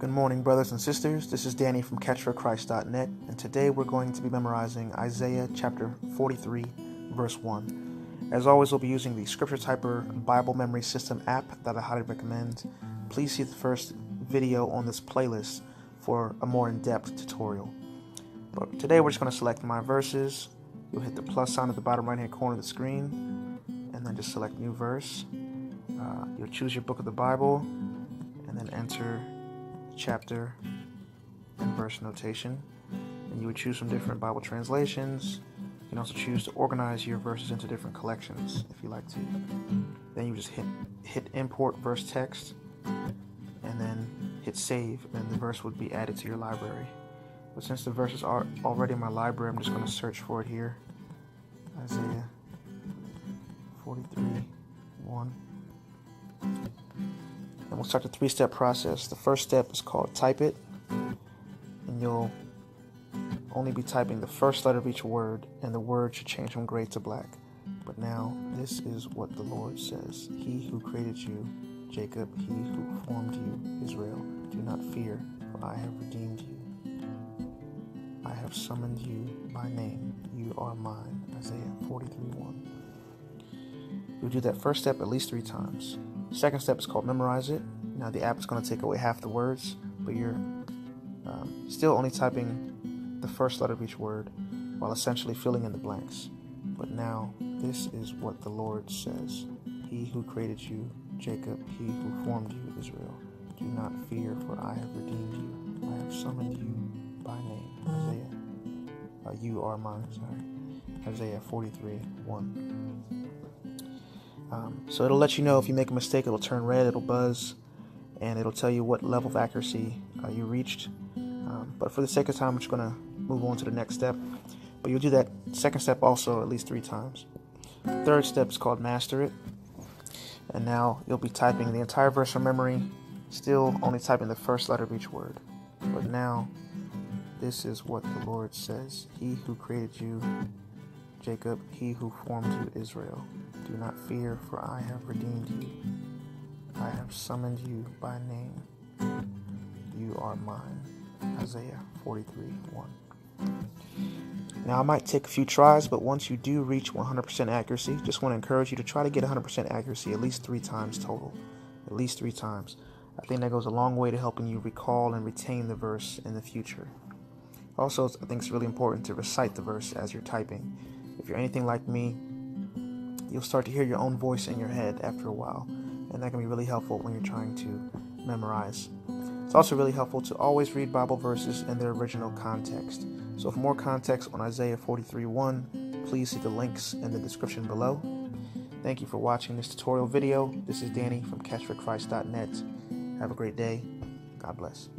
Good morning, brothers and sisters. This is Danny from CatchForChrist.net, and today we're going to be memorizing Isaiah chapter 43, verse 1. As always, we'll be using the Scripture Typer Bible Memory System app that I highly recommend. Please see the first video on this playlist for a more in-depth tutorial. But today we're just going to select my verses. You'll hit the plus sign at the bottom right-hand corner of the screen, and then just select New Verse. You'll choose your book of the Bible, and then enter chapter and verse notation, and you would choose from different Bible translations. You can also choose to organize your verses into different collections if you like to. Then you just hit import verse text and then hit save, and the verse would be added to your library. But since the verses are already in my library, I'm just going to search for it here. Isaiah 43:1. And we'll start the three-step process. The first step is called type it, and you'll only be typing the first letter of each word, and the word should change from gray to black. But now, this is what the Lord says. He who created you, Jacob, he who formed you, Israel, do not fear, for I have redeemed you. I have summoned you by name. You are mine. Isaiah 43:1. You'll do that first step at least 3 times. Second step is called memorize it. Now the app is going to take away half the words, but you're still only typing the first letter of each word while essentially filling in the blanks. But now, this is what the Lord says. He who created you, Jacob, he who formed you, Israel. Do not fear, for I have redeemed you. I have summoned you by name. You are mine. Isaiah 43:1. So it'll let you know if you make a mistake. It'll turn red, it'll buzz, and it'll tell you what level of accuracy you reached. But for the sake of time, I'm just going to move on to the next step. But you'll do that second step also at least 3 times. Third step is called master it. And now you'll be typing the entire verse from memory, still only typing the first letter of each word. But now, this is what the Lord says. He who created you, Jacob, he who formed you, Israel. Do not fear, for I have redeemed you. I have summoned you by name. You are mine. Isaiah 43:1. Now, I might take a few tries, but once you do reach 100% accuracy, just want to encourage you to try to get 100% accuracy at least 3 times total. At least 3 times. I think that goes a long way to helping you recall and retain the verse in the future. Also, I think it's really important to recite the verse as you're typing. If you're anything like me, you'll start to hear your own voice in your head after a while, and that can be really helpful when you're trying to memorize. It's also really helpful to always read Bible verses in their original context. So for more context on Isaiah 43:1, please see the links in the description below. Thank you for watching this tutorial video. This is Danny from CatchForChrist.net. Have a great day. God bless.